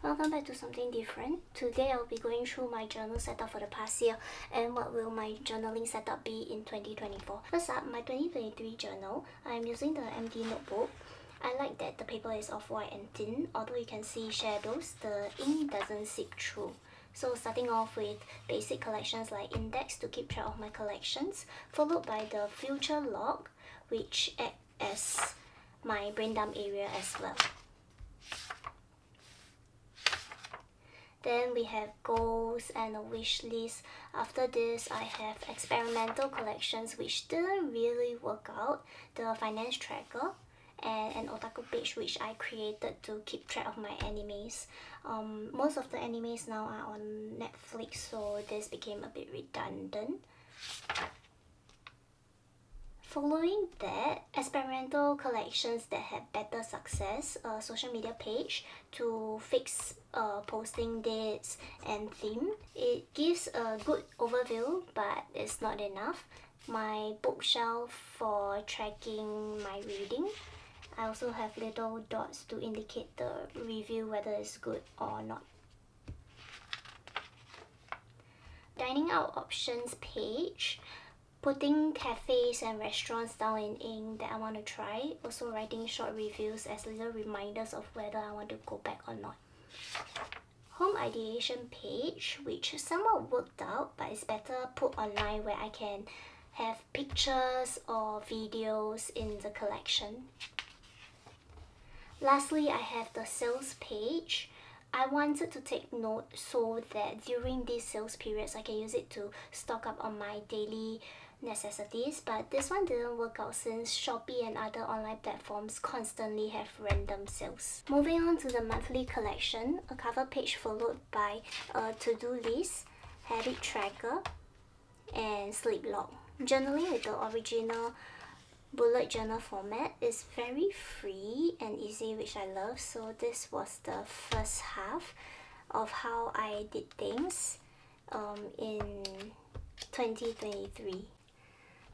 Welcome back to something different. Today I'll be going through my journal setup for the past year and what will my journaling setup be in 2024. First up, my 2023 journal. I'm using the MD notebook. I like that the paper is off-white and thin, although you can see shadows, the ink doesn't seep through. So starting off with basic collections like index to keep track of my collections, followed by the future log, which acts as my brain dump area as well. Then we have goals and a wish list. After this, I have experimental collections which didn't really work out, the finance tracker, and an otaku page which I created to keep track of my animes. Most of the animes now are on Netflix, so this became a bit redundant. Following that, experimental collections that had better success, a social media page to fix posting dates and theme. It gives a good overview, but it's not enough. My bookshelf for tracking my reading. I also have little dots to indicate the review whether it's good or not. Dining out options page. Putting cafes and restaurants down in ink that I want to try. Also writing short reviews as little reminders of whether I want to go back or not. Home ideation page, which somewhat worked out, but it's better put online where I can have pictures or videos in the collection. Lastly, I have the sales page. I wanted to take note so that during these sales periods I can use it to stock up on my daily necessities, but this one didn't work out since Shopee and other online platforms constantly have random sales. Moving on to the monthly collection, a cover page followed by a to-do list, habit tracker, and sleep log. Journaling with the original bullet journal format is very free and easy, which I love. So this was the first half of how I did things in 2023.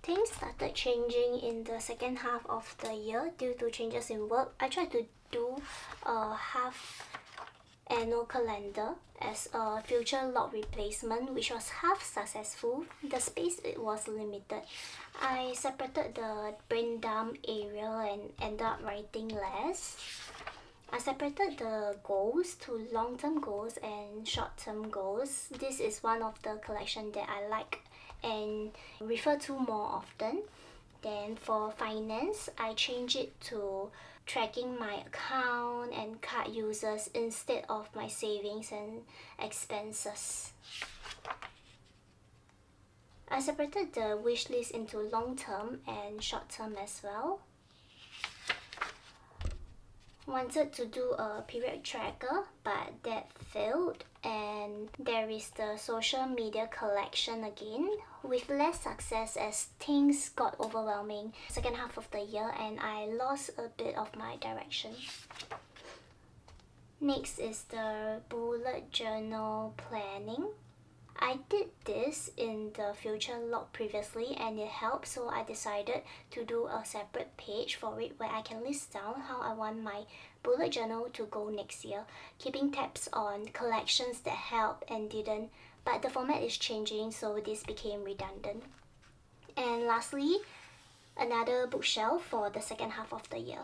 Things started changing in the second half of the year due to changes in work. I tried to do a half annual calendar as a future log replacement, which was half successful. The space it was limited. I separated the brain dump area and ended up writing less. I separated the goals to long-term goals and short-term goals. This is one of the collection that I like and refer to more often. Then for finance, I change it to tracking my account and card users instead of my savings and expenses. I separated the wish list into long-term and short-term as well. Wanted to do a period tracker, but that failed, and there is the social media collection again with less success as things got overwhelming second half of the year and I lost a bit of my direction. Next is the bullet journal planning. I did this in the future log previously and it helped, so I decided to do a separate page for it where I can list down how I want my bullet journal to go next year, keeping tabs on collections that helped and didn't, but the format is changing, so this became redundant. And lastly, another bookshelf for the second half of the year.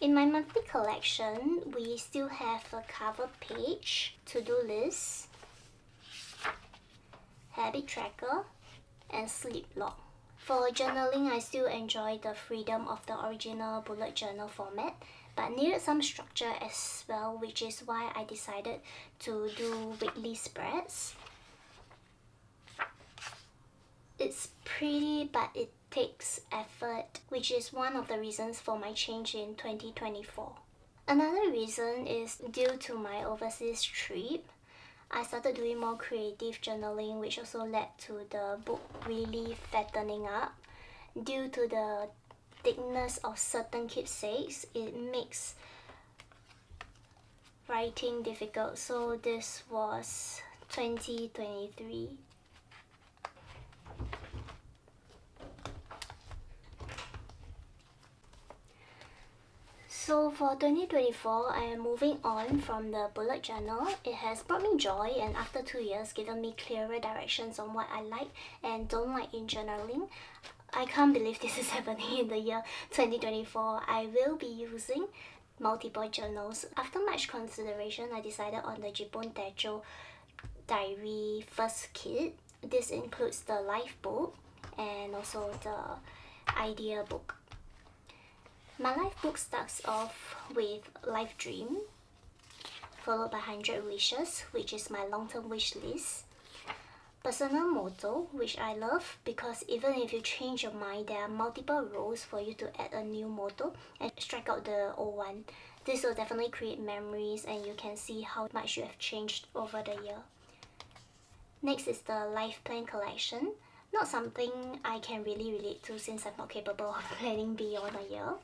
In my monthly collection, we still have a cover page, to-do list, habit tracker, and sleep log. For journaling, I still enjoy the freedom of the original bullet journal format, but needed some structure as well, which is why I decided to do weekly spreads. It's pretty, but it takes effort, which is one of the reasons for my change in 2024. Another reason is due to my overseas trip. I started doing more creative journaling, which also led to the book really fattening up. Due to the thickness of certain keepsakes, it makes writing difficult, so this was 2023. So for 2024, I am moving on from the bullet journal. It has brought me joy and after 2 years given me clearer directions on what I like and don't like in journaling. I can't believe this is happening in the year 2024. I will be using multiple journals. After much consideration, I decided on the Jibun Techo diary first kit. This includes the life book and also the idea book. My life book starts off with Life Dream, followed by 100 Wishes, which is my long-term wish list. Personal motto, which I love because even if you change your mind, there are multiple rows for you to add a new motto and strike out the old one. This will definitely create memories and you can see how much you have changed over the year. Next is the Life Plan collection. Not something I can really relate to since I'm not capable of planning beyond a year.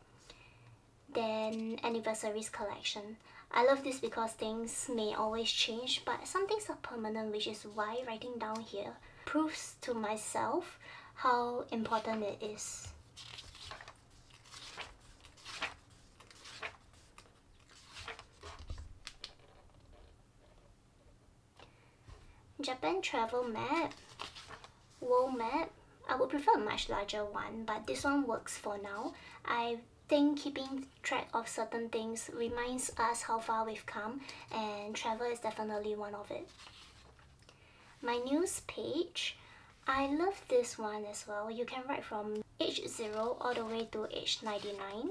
Then Anniversaries collection. I love this because things may always change, but some things are permanent, which is why writing down here proves to myself how important it is. Japan travel map, world map. I would prefer a much larger one, but this one works for now. I think keeping track of certain things reminds us how far we've come, and travel is definitely one of it. My news page, I love this one as well. You can write from age 0 all the way to age 99.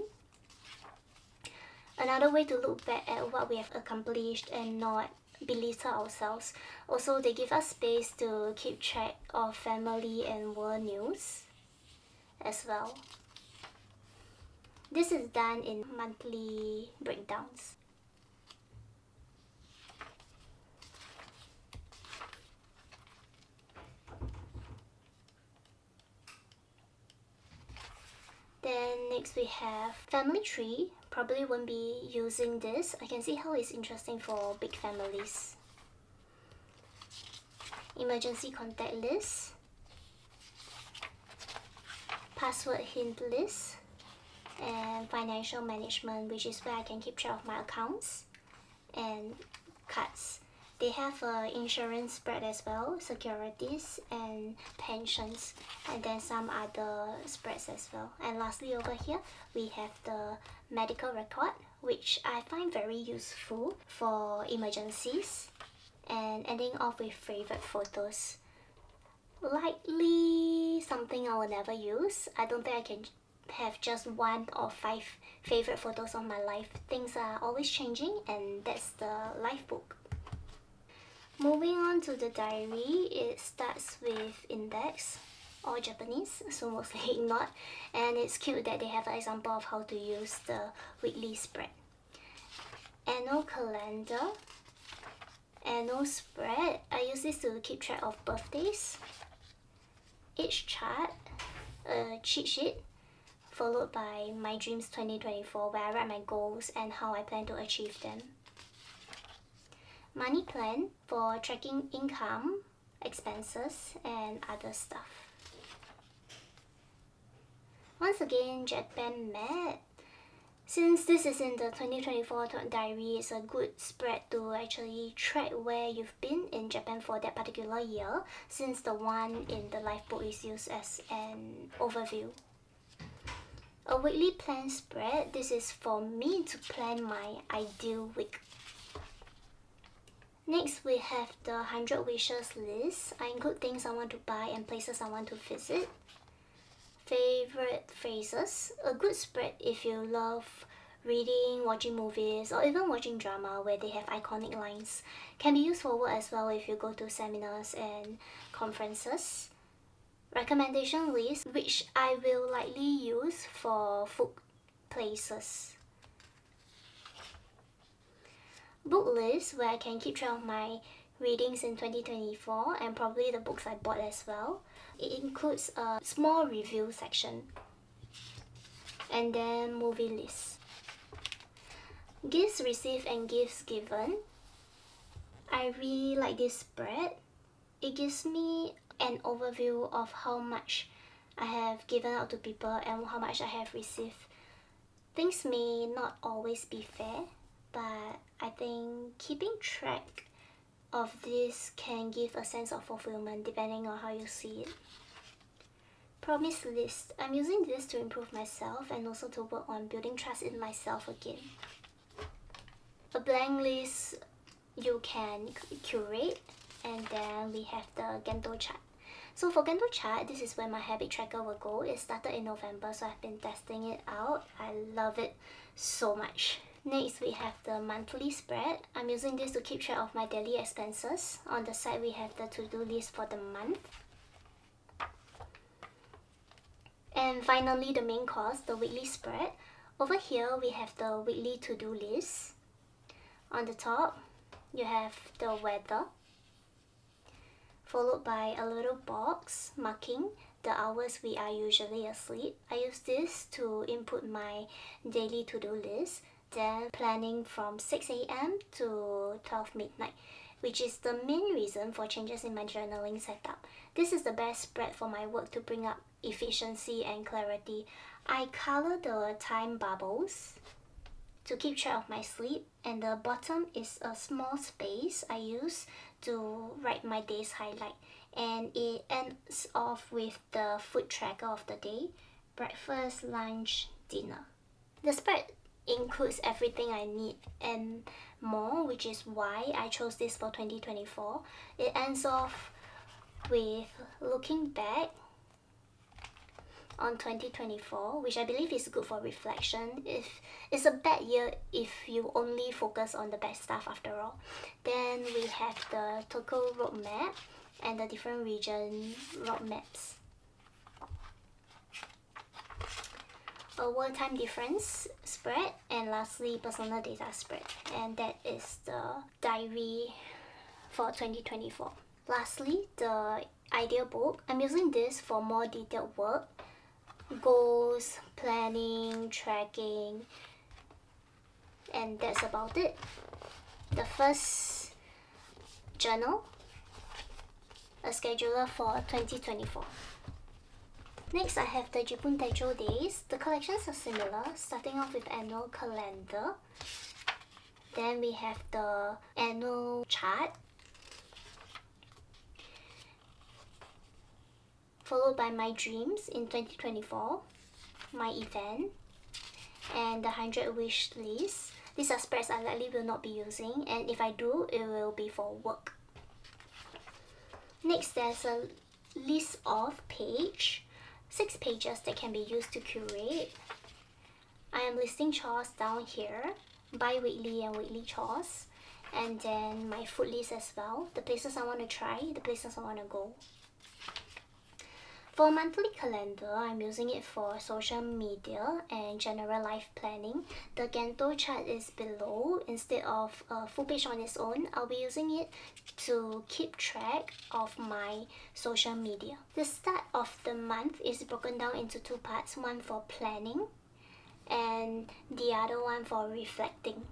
Another way to look back at what we have accomplished and not belittle ourselves. Also, they give us space to keep track of family and world news as well. This is done in monthly breakdowns. Then next we have family tree. Probably won't be using this. I can see how it's interesting for big families. Emergency contact list. Password hint list. And financial management, which is where I can keep track of my accounts and cards. They have insurance spread as well, securities and pensions, and then some other spreads as well. And lastly over here we have the medical record, which I find very useful for emergencies. And ending off with favorite photos. Likely something I will never use. I don't think I can have just 1 or 5 favorite photos of my life. Things are always changing, and that's the life book. Moving on to the diary, it starts with index, all Japanese, so mostly ignored, and it's cute that they have an example of how to use the weekly spread. Annual calendar, annual spread, I use this to keep track of birthdays. Age chart, a cheat sheet, followed by my dreams 2024, where I write my goals and how I plan to achieve them. Money plan for tracking income, expenses and other stuff. Once again, Japan map. Since this is in the 2024 diary, it's a good spread to actually track where you've been in Japan for that particular year, since the one in the life book is used as an overview. A weekly plan spread. This is for me to plan my ideal week. Next, we have the 100 wishes list. I include things I want to buy and places I want to visit. Favorite phrases. A good spread if you love reading, watching movies, or even watching drama where they have iconic lines. Can be used for work as well if you go to seminars and conferences. Recommendation list, which I will likely use for food places. Book list, where I can keep track of my readings in 2024 and probably the books I bought as well. It includes a small review section. And then movie list. Gifts received and gifts given. I really like this spread. It gives me an overview of how much I have given out to people and how much I have received Things may not always be fair, but I think keeping track of this can give a sense of fulfillment depending on how you see it. Promise list. I'm using this to improve myself and also to work on building trust in myself again. A blank list you can curate, and then we have the Gantt chart. So for Gantt chart, this is where my habit tracker will go. It started in November, so I've been testing it out. I love it so much. Next, we have the monthly spread. I'm using this to keep track of my daily expenses. On the side, we have the to-do list for the month. And finally, the main course, the weekly spread. Over here, we have the weekly to-do list. On the top, you have the weather, followed by a little box marking the hours we are usually asleep. I use this to input my daily to-do list, then planning from 6 a.m. to 12 midnight, which is the main reason for changes in my journaling setup. This is the best spread for my work to bring up efficiency and clarity. I color the time bubbles to keep track of my sleep, and the bottom is a small space I use to write my day's highlight, and it ends off with the food tracker of the day: breakfast, lunch, dinner. The spread includes everything I need and more, which is why I chose this for 2024. It ends off with looking back on 2024, which I believe is good for reflection. If it's a bad year if you only focus on the bad stuff after all. Then we have the Tokyo roadmap and the different region roadmaps. A world time difference spread, and lastly personal data spread, and that is the diary for 2024. Lastly, the idea book. I'm using this for more detailed work, goals, planning, tracking, and that's about it. The first journal, a scheduler for 2024. Next, I have the Jibun Techo days. The collections are similar, starting off with annual calendar. Then we have the annual chart, followed by my dreams in 2024, my event, and the 100 wish list. These are spreads I likely will not be using, and if I do, it will be for work. Next, there's a list of page, 6 pages that can be used to curate. I am listing chores down here, bi-weekly and weekly chores, and then my food list as well, the places I want to try, the places I want to go. For a monthly calendar, I'm using it for social media and general life planning. The Gantt chart is below. Instead of a full page on its own, I'll be using it to keep track of my social media. The start of the month is broken down into 2 parts, one for planning and the other one for reflecting.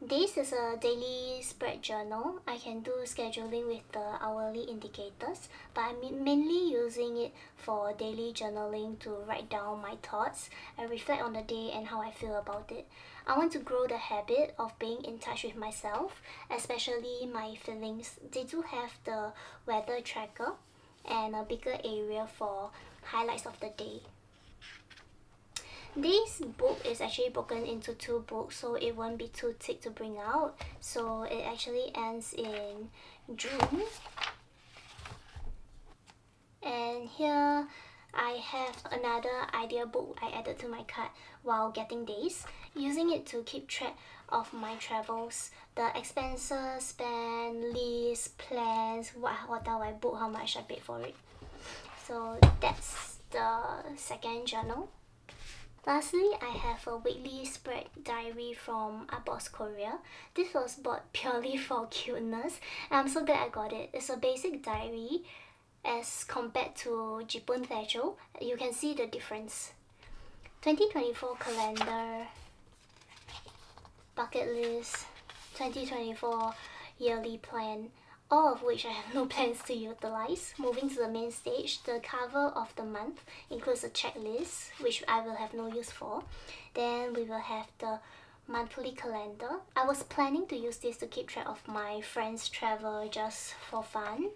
This is a daily spread journal. I can do scheduling with the hourly indicators, but I'm mainly using it for daily journaling to write down my thoughts and reflect on the day and how I feel about it. I want to grow the habit of being in touch with myself, especially my feelings. They do have the weather tracker and a bigger area for highlights of the day. This book is actually broken into 2 books, so it won't be too thick to bring out. So it actually ends in June. And here I have another idea book I added to my cart while getting days, using it to keep track of my travels, the expenses, spend, list, plans, what hotel I booked, how much I paid for it. So that's the second journal. Lastly, I have a weekly spread diary from Box Korea. This was bought purely for cuteness, and I'm so glad I got it. It's a basic diary as compared to Jibun Techo. You can see the difference. 2024 calendar, bucket list, 2024 yearly plan. all of which I have no plans to utilize. Moving to the main stage, the cover of the month includes a checklist, which I will have no use for. Then we will have the monthly calendar. I was planning to use this to keep track of my friends' travel just for fun.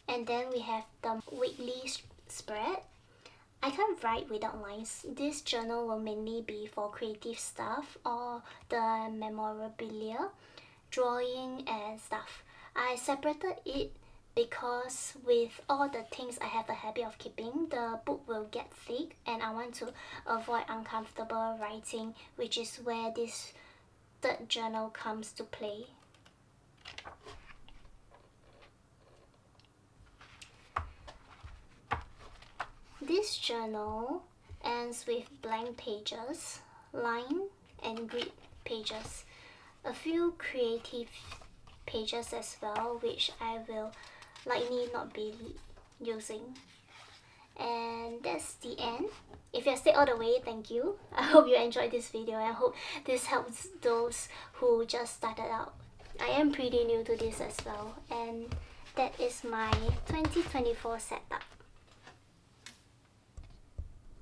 And then we have the weekly spread. I can't write without lines. This journal will mainly be for creative stuff or the memorabilia, drawing and stuff. I separated it because with all the things I have a habit of keeping, the book will get thick and I want to avoid uncomfortable writing, which is where this third journal comes to play. This journal ends with blank pages, line and grid pages, a few creative pages as well, which I will likely not be using. And that's the end. If you stayed all the way, thank you. I hope you enjoyed this video and I hope this helps those who just started out. I am pretty new to this as well, and that is my 2024 setup.